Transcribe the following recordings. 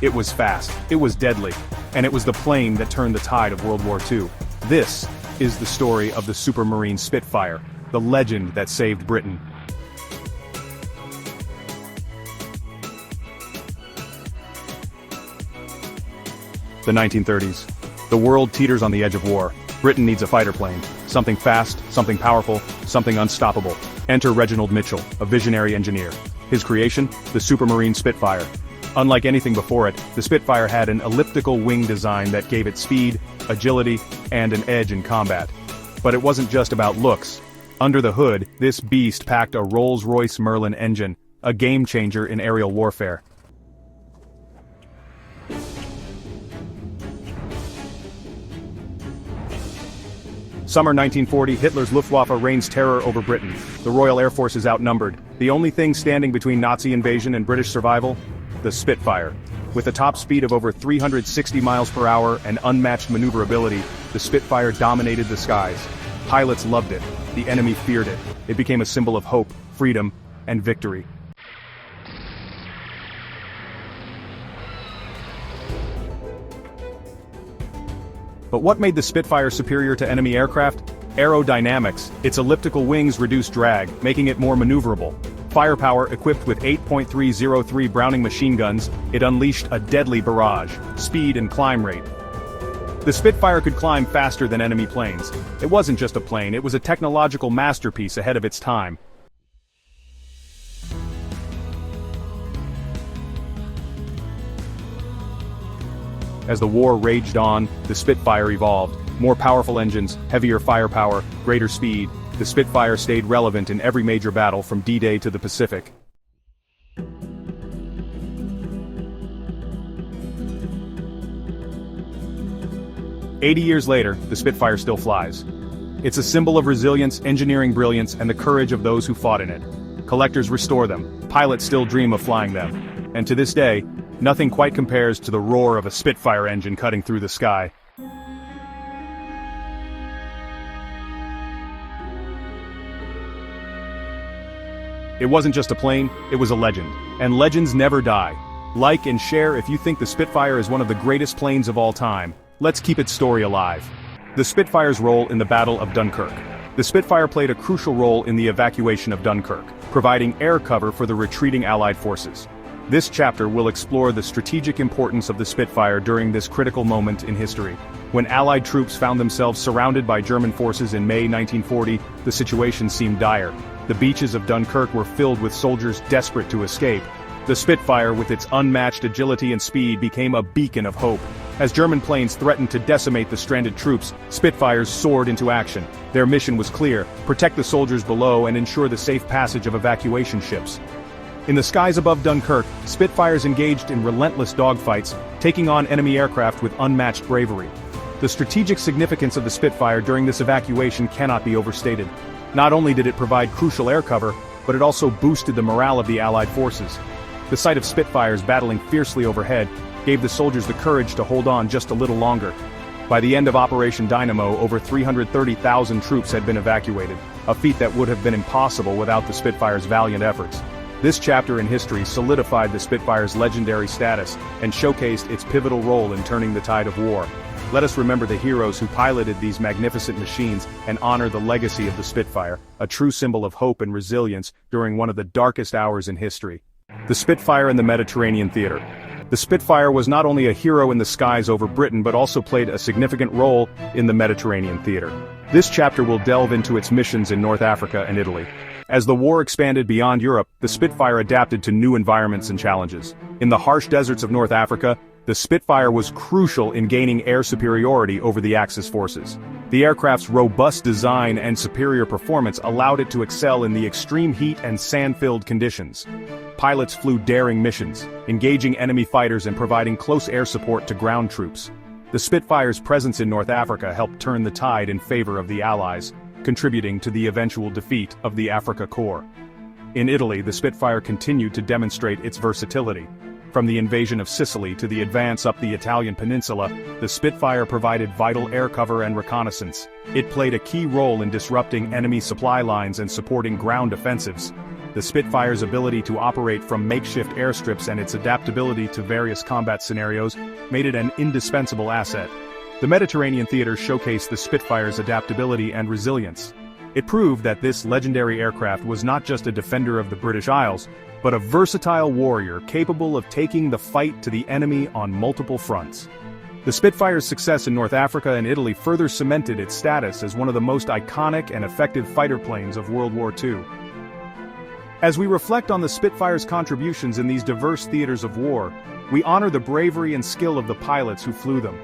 It was fast, it was deadly, and it was the plane that turned the tide of World War II. This is the story of the Supermarine Spitfire, the legend that saved Britain. The 1930s. The world teeters on the edge of war. Britain needs a fighter plane. Something fast, something powerful, something unstoppable. Enter Reginald Mitchell, a visionary engineer. His creation? The Supermarine Spitfire. Unlike anything before it, the Spitfire had an elliptical wing design that gave it speed, agility, and an edge in combat. But it wasn't just about looks. Under the hood, this beast packed a Rolls-Royce Merlin engine, a game-changer in aerial warfare. Summer 1940, Hitler's Luftwaffe reigns terror over Britain. The Royal Air Force is outnumbered. The only thing standing between Nazi invasion and British survival? The Spitfire. With a top speed of over 360 miles per hour and unmatched maneuverability, the Spitfire dominated the skies. Pilots loved it. The enemy feared it. It became a symbol of hope, freedom, and victory. But what made the Spitfire superior to enemy aircraft? Aerodynamics. Its elliptical wings reduced drag, making it more maneuverable. Firepower. Equipped with 8.303 Browning machine guns, it unleashed a deadly barrage. Speed and climb rate. The Spitfire could climb faster than enemy planes. It wasn't just a plane, it was a technological masterpiece ahead of its time. As the war raged on, the Spitfire evolved. More powerful engines, heavier firepower, greater speed. The Spitfire stayed relevant in every major battle from D-Day to the Pacific. "80 years later, the Spitfire still flies. It's a symbol of resilience, engineering brilliance, and the courage of those who fought in it. Collectors restore them, pilots still dream of flying them. And to this day, nothing quite compares to the roar of a Spitfire engine cutting through the sky. It wasn't just a plane, it was a legend. And legends never die. Like and share if you think the Spitfire is one of the greatest planes of all time. Let's keep its story alive. The Spitfire's role in the Battle of Dunkirk. The Spitfire played a crucial role in the evacuation of Dunkirk, providing air cover for the retreating Allied forces. This chapter will explore the strategic importance of the Spitfire during this critical moment in history. When Allied troops found themselves surrounded by German forces in May 1940, the situation seemed dire. The beaches of Dunkirk were filled with soldiers desperate to escape. The Spitfire, with its unmatched agility and speed, became a beacon of hope. As German planes threatened to decimate the stranded troops, Spitfires soared into action. Their mission was clear: protect the soldiers below and ensure the safe passage of evacuation ships. In the skies above Dunkirk, Spitfires engaged in relentless dogfights, taking on enemy aircraft with unmatched bravery. The strategic significance of the Spitfire during this evacuation cannot be overstated. Not only did it provide crucial air cover, but it also boosted the morale of the Allied forces. The sight of Spitfires battling fiercely overhead gave the soldiers the courage to hold on just a little longer. By the end of Operation Dynamo, over 330,000 troops had been evacuated, a feat that would have been impossible without the Spitfire's valiant efforts. This chapter in history solidified the Spitfire's legendary status and showcased its pivotal role in turning the tide of war. Let us remember the heroes who piloted these magnificent machines and honor the legacy of the Spitfire, a true symbol of hope and resilience during one of the darkest hours in history. The Spitfire in the Mediterranean theater. The Spitfire was not only a hero in the skies over Britain but also played a significant role in the Mediterranean theater. This chapter will delve into its missions in North Africa and Italy. As the war expanded beyond Europe, the Spitfire adapted to new environments and challenges. In the harsh deserts of North Africa, the Spitfire was crucial in gaining air superiority over the Axis forces. The aircraft's robust design and superior performance allowed it to excel in the extreme heat and sand-filled conditions. Pilots flew daring missions, engaging enemy fighters and providing close air support to ground troops. The Spitfire's presence in North Africa helped turn the tide in favor of the Allies, contributing to the eventual defeat of the Afrika Korps. In Italy, the Spitfire continued to demonstrate its versatility. From the invasion of Sicily to the advance up the Italian peninsula, the Spitfire provided vital air cover and reconnaissance. It played a key role in disrupting enemy supply lines and supporting ground offensives. The Spitfire's ability to operate from makeshift airstrips and its adaptability to various combat scenarios made it an indispensable asset. The Mediterranean theater showcased the Spitfire's adaptability and resilience. It proved that this legendary aircraft was not just a defender of the British Isles, but a versatile warrior capable of taking the fight to the enemy on multiple fronts. The Spitfire's success in North Africa and Italy further cemented its status as one of the most iconic and effective fighter planes of World War II. As we reflect on the Spitfire's contributions in these diverse theaters of war, we honor the bravery and skill of the pilots who flew them.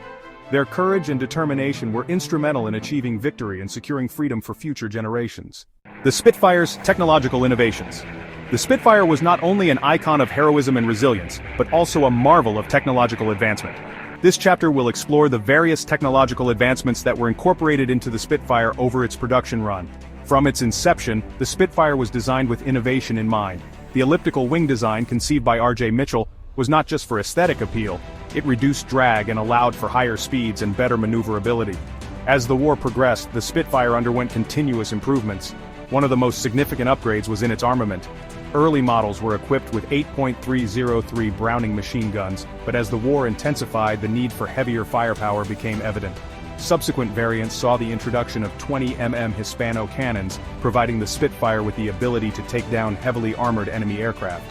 Their courage and determination were instrumental in achieving victory and securing freedom for future generations. The Spitfire's technological innovations. The Spitfire was not only an icon of heroism and resilience, but also a marvel of technological advancement. This chapter will explore the various technological advancements that were incorporated into the Spitfire over its production run. From its inception, the Spitfire was designed with innovation in mind. The elliptical wing design conceived by R.J. Mitchell was not just for aesthetic appeal, it reduced drag and allowed for higher speeds and better maneuverability. As the war progressed, the Spitfire underwent continuous improvements. One of the most significant upgrades was in its armament. Early models were equipped with 8.303 Browning machine guns, but as the war intensified, the need for heavier firepower became evident. Subsequent variants saw the introduction of 20 mm Hispano cannons, providing the Spitfire with the ability to take down heavily armored enemy aircraft.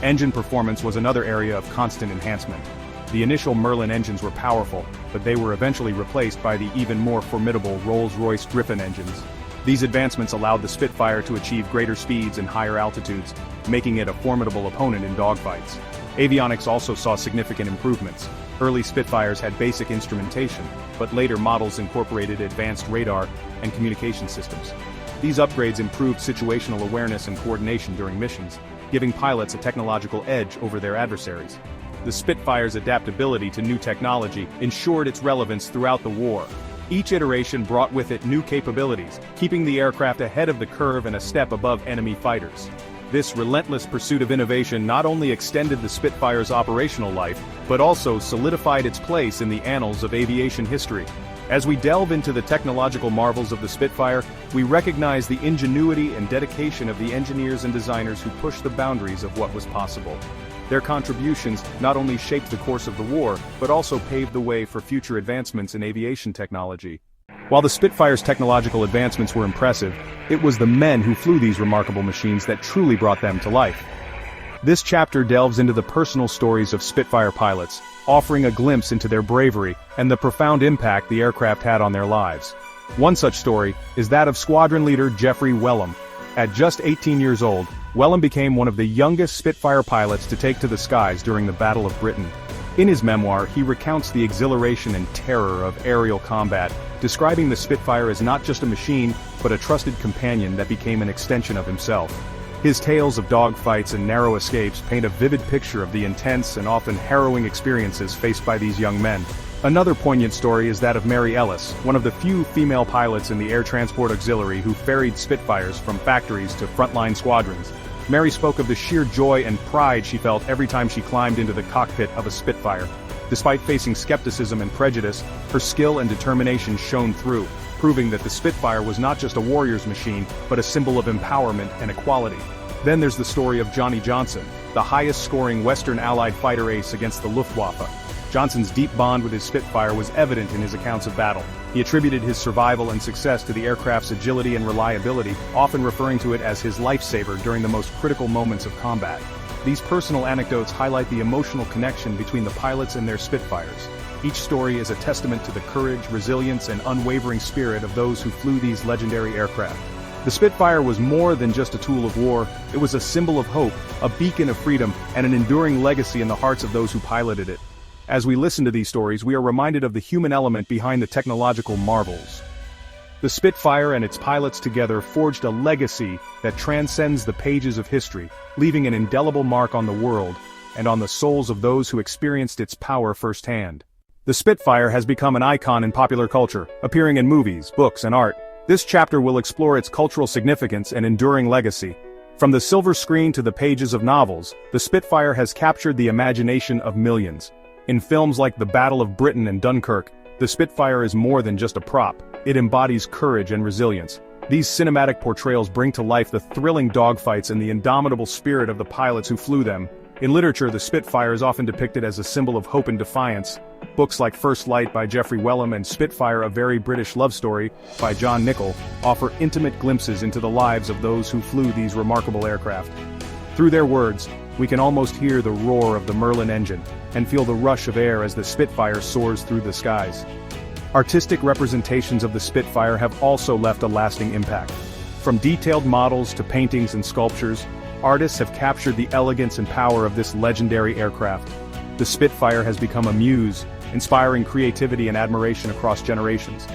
Engine performance was another area of constant enhancement. The initial Merlin engines were powerful, but they were eventually replaced by the even more formidable Rolls-Royce Griffon engines. These advancements allowed the Spitfire to achieve greater speeds and higher altitudes, making it a formidable opponent in dogfights. Avionics also saw significant improvements. Early Spitfires had basic instrumentation, but later models incorporated advanced radar and communication systems. These upgrades improved situational awareness and coordination during missions, giving pilots a technological edge over their adversaries. The Spitfire's adaptability to new technology ensured its relevance throughout the war. Each iteration brought with it new capabilities, keeping the aircraft ahead of the curve and a step above enemy fighters. This relentless pursuit of innovation not only extended the Spitfire's operational life, but also solidified its place in the annals of aviation history. As we delve into the technological marvels of the Spitfire, we recognize the ingenuity and dedication of the engineers and designers who pushed the boundaries of what was possible. Their contributions not only shaped the course of the war, but also paved the way for future advancements in aviation technology. While the Spitfire's technological advancements were impressive, it was the men who flew these remarkable machines that truly brought them to life. This chapter delves into the personal stories of Spitfire pilots, offering a glimpse into their bravery and the profound impact the aircraft had on their lives. One such story is that of squadron leader Geoffrey Wellham. At just 18 years old, Wellham became one of the youngest Spitfire pilots to take to the skies during the Battle of Britain. In his memoir, he recounts the exhilaration and terror of aerial combat, describing the Spitfire as not just a machine, but a trusted companion that became an extension of himself. His tales of dogfights and narrow escapes paint a vivid picture of the intense and often harrowing experiences faced by these young men. Another poignant story is that of Mary Ellis, one of the few female pilots in the Air Transport Auxiliary who ferried Spitfires from factories to frontline squadrons. Mary spoke of the sheer joy and pride she felt every time she climbed into the cockpit of a Spitfire. Despite facing skepticism and prejudice, her skill and determination shone through, proving that the Spitfire was not just a warrior's machine, but a symbol of empowerment and equality. Then there's the story of Johnny Johnson, the highest-scoring Western Allied fighter ace against the Luftwaffe. Johnson's deep bond with his Spitfire was evident in his accounts of battle. He attributed his survival and success to the aircraft's agility and reliability, often referring to it as his lifesaver during the most critical moments of combat. These personal anecdotes highlight the emotional connection between the pilots and their Spitfires. Each story is a testament to the courage, resilience, and unwavering spirit of those who flew these legendary aircraft. The Spitfire was more than just a tool of war, it was a symbol of hope, a beacon of freedom, and an enduring legacy in the hearts of those who piloted it. As we listen to these stories, we are reminded of the human element behind the technological marvels. The Spitfire and its pilots together forged a legacy that transcends the pages of history, leaving an indelible mark on the world, and on the souls of those who experienced its power firsthand. The Spitfire has become an icon in popular culture, appearing in movies, books, and art. This chapter will explore its cultural significance and enduring legacy. From the silver screen to the pages of novels, the Spitfire has captured the imagination of millions. In films like The Battle of Britain and Dunkirk, the Spitfire is more than just a prop, it embodies courage and resilience. These cinematic portrayals bring to life the thrilling dogfights and the indomitable spirit of the pilots who flew them. In literature, the Spitfire is often depicted as a symbol of hope and defiance. Books like First Light by Geoffrey Wellham and Spitfire, A Very British Love Story by John Nichol offer intimate glimpses into the lives of those who flew these remarkable aircraft. Through their words, we can almost hear the roar of the Merlin engine and feel the rush of air as the Spitfire soars through the skies. Artistic representations of the Spitfire have also left a lasting impact. From detailed models to paintings and sculptures, artists have captured the elegance and power of this legendary aircraft. The Spitfire has become a muse, inspiring creativity and admiration across generations.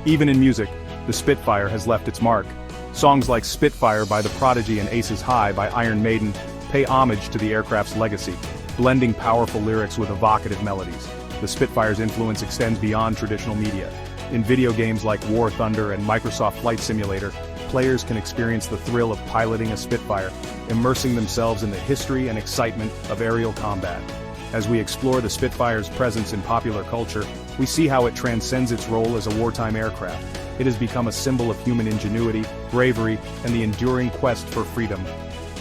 Even in music, the Spitfire has left its mark. Songs like Spitfire by The Prodigy and Aces High by Iron Maiden pay homage to the aircraft's legacy, blending powerful lyrics with evocative melodies. The Spitfire's influence extends beyond traditional media. In video games like War Thunder and Microsoft Flight Simulator, players can experience the thrill of piloting a Spitfire, immersing themselves in the history and excitement of aerial combat. As we explore the Spitfire's presence in popular culture, we see how it transcends its role as a wartime aircraft. It has become a symbol of human ingenuity, bravery, and the enduring quest for freedom.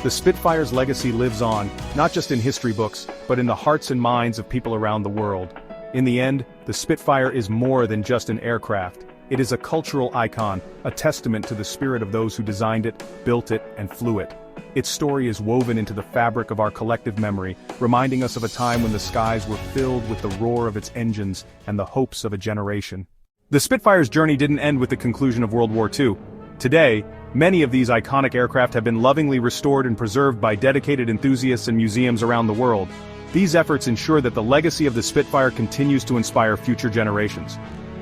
The Spitfire's legacy lives on, not just in history books, but in the hearts and minds of people around the world. In the end, the Spitfire is more than just an aircraft. It is a cultural icon, a testament to the spirit of those who designed it, built it, and flew it. Its story is woven into the fabric of our collective memory, reminding us of a time when the skies were filled with the roar of its engines and the hopes of a generation. The Spitfire's journey didn't end with the conclusion of World War II. Today, many of these iconic aircraft have been lovingly restored and preserved by dedicated enthusiasts and museums around the world. These efforts ensure that the legacy of the Spitfire continues to inspire future generations.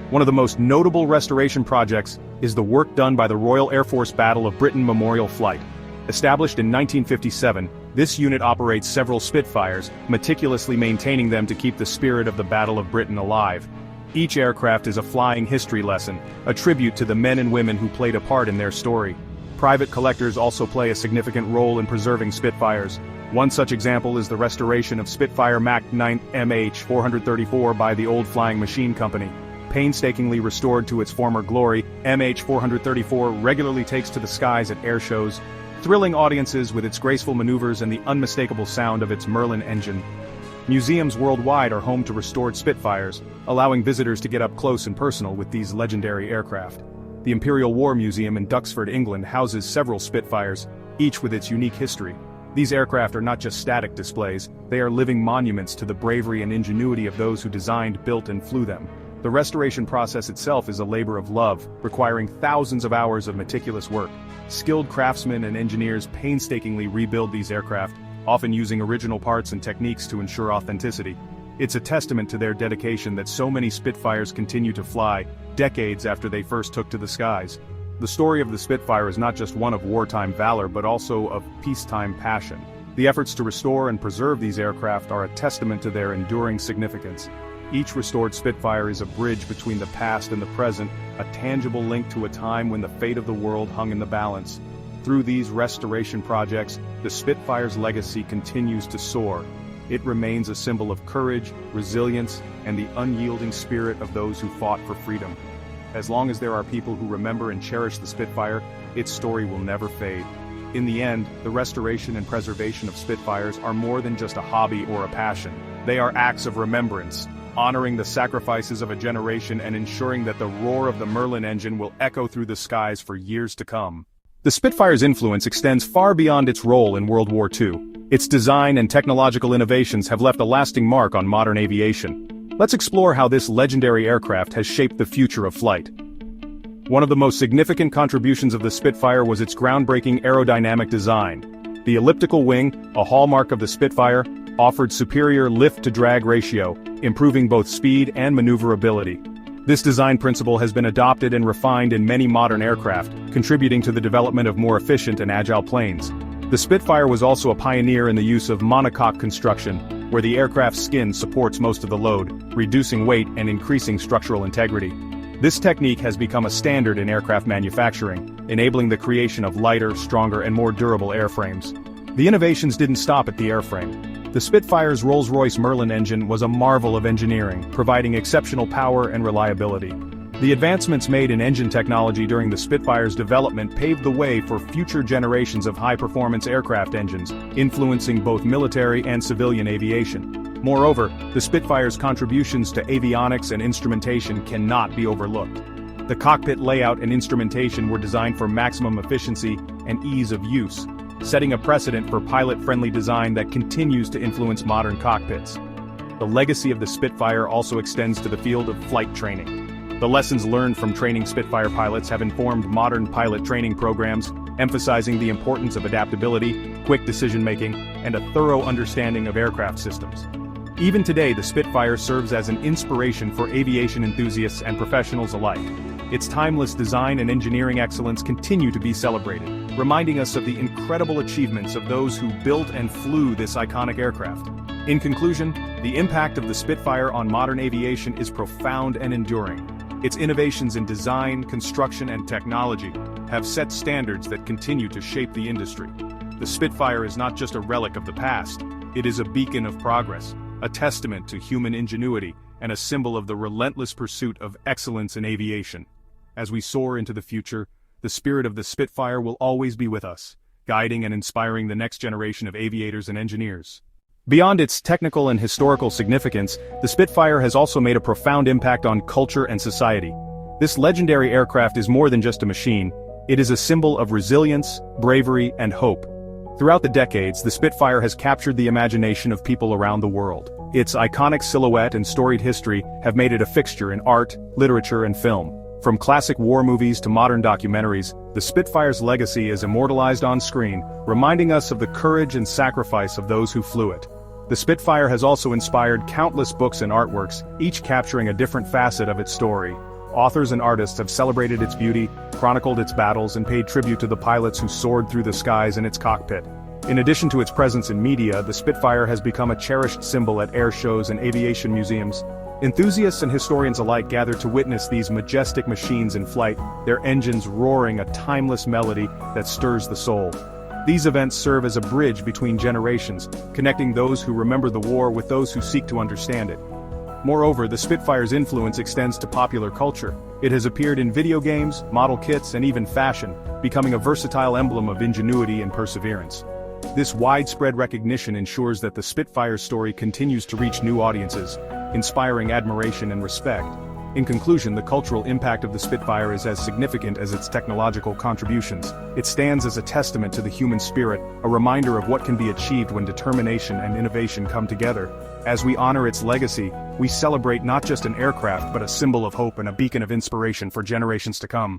One of the most notable restoration projects is the work done by the Royal Air Force Battle of Britain Memorial Flight. Established in 1957, this unit operates several Spitfires, meticulously maintaining them to keep the spirit of the Battle of Britain alive. Each aircraft is a flying history lesson, a tribute to the men and women who played a part in their story. Private collectors also play a significant role in preserving Spitfires. One such example is the restoration of Spitfire Mach 9 MH434 by the Old Flying Machine Company. Painstakingly restored to its former glory, MH434 regularly takes to the skies at air shows, thrilling audiences with its graceful maneuvers and the unmistakable sound of its Merlin engine. Museums worldwide are home to restored Spitfires, allowing visitors to get up close and personal with these legendary aircraft. The Imperial War Museum in Duxford, England houses several Spitfires, each with its unique history. These aircraft are not just static displays, they are living monuments to the bravery and ingenuity of those who designed, built, and flew them. The restoration process itself is a labor of love, requiring thousands of hours of meticulous work. Skilled craftsmen and engineers painstakingly rebuild these aircraft, often using original parts and techniques to ensure authenticity. It's a testament to their dedication that so many Spitfires continue to fly, decades after they first took to the skies. The story of the Spitfire is not just one of wartime valor but also of peacetime passion. The efforts to restore and preserve these aircraft are a testament to their enduring significance. Each restored Spitfire is a bridge between the past and the present, a tangible link to a time when the fate of the world hung in the balance. Through these restoration projects, the Spitfire's legacy continues to soar. It remains a symbol of courage, resilience, and the unyielding spirit of those who fought for freedom. As long as there are people who remember and cherish the Spitfire, its story will never fade. In the end, the restoration and preservation of Spitfires are more than just a hobby or a passion. They are acts of remembrance, honoring the sacrifices of a generation and ensuring that the roar of the Merlin engine will echo through the skies for years to come. The Spitfire's influence extends far beyond its role in World War II. Its design and technological innovations have left a lasting mark on modern aviation. Let's explore how this legendary aircraft has shaped the future of flight. One of the most significant contributions of the Spitfire was its groundbreaking aerodynamic design. The elliptical wing, a hallmark of the Spitfire, offered superior lift-to-drag ratio, improving both speed and maneuverability. This design principle has been adopted and refined in many modern aircraft, contributing to the development of more efficient and agile planes. The Spitfire was also a pioneer in the use of monocoque construction, where the aircraft's skin supports most of the load, reducing weight and increasing structural integrity. This technique has become a standard in aircraft manufacturing, enabling the creation of lighter, stronger, and more durable airframes. The innovations didn't stop at the airframe. The Spitfire's Rolls-Royce Merlin engine was a marvel of engineering, providing exceptional power and reliability. The advancements made in engine technology during the Spitfire's development paved the way for future generations of high-performance aircraft engines, influencing both military and civilian aviation. Moreover, the Spitfire's contributions to avionics and instrumentation cannot be overlooked. The cockpit layout and instrumentation were designed for maximum efficiency and ease of use, setting a precedent for pilot-friendly design that continues to influence modern cockpits. The legacy of the Spitfire also extends to the field of flight training. The lessons learned from training Spitfire pilots have informed modern pilot training programs, emphasizing the importance of adaptability, quick decision-making, and a thorough understanding of aircraft systems. Even today, the Spitfire serves as an inspiration for aviation enthusiasts and professionals alike. Its timeless design and engineering excellence continue to be celebrated, reminding us of the incredible achievements of those who built and flew this iconic aircraft. In conclusion, the impact of the Spitfire on modern aviation is profound and enduring. Its innovations in design, construction, and technology have set standards that continue to shape the industry. The Spitfire is not just a relic of the past, it is a beacon of progress, a testament to human ingenuity, and a symbol of the relentless pursuit of excellence in aviation. As we soar into the future, the spirit of the Spitfire will always be with us, guiding and inspiring the next generation of aviators and engineers. Beyond its technical and historical significance, the Spitfire has also made a profound impact on culture and society. This legendary aircraft is more than just a machine, it is a symbol of resilience, bravery, and hope. Throughout the decades, the Spitfire has captured the imagination of people around the world. Its iconic silhouette and storied history have made it a fixture in art, literature, and film. From classic war movies to modern documentaries, the Spitfire's legacy is immortalized on screen, reminding us of the courage and sacrifice of those who flew it. The Spitfire has also inspired countless books and artworks, each capturing a different facet of its story. Authors and artists have celebrated its beauty, chronicled its battles, and paid tribute to the pilots who soared through the skies in its cockpit. In addition to its presence in media, the Spitfire has become a cherished symbol at air shows and aviation museums. Enthusiasts and historians alike gather to witness these majestic machines in flight, their engines roaring a timeless melody that stirs the soul. These events serve as a bridge between generations, connecting those who remember the war with those who seek to understand it. Moreover, the Spitfire's influence extends to popular culture. It has appeared in video games, model kits, and even fashion, becoming a versatile emblem of ingenuity and perseverance. This widespread recognition ensures that the Spitfire's story continues to reach new audiences, inspiring admiration and respect. In conclusion, the cultural impact of the Spitfire is as significant as its technological contributions. It stands as a testament to the human spirit, a reminder of what can be achieved when determination and innovation come together. As we honor its legacy, we celebrate not just an aircraft but a symbol of hope and a beacon of inspiration for generations to come.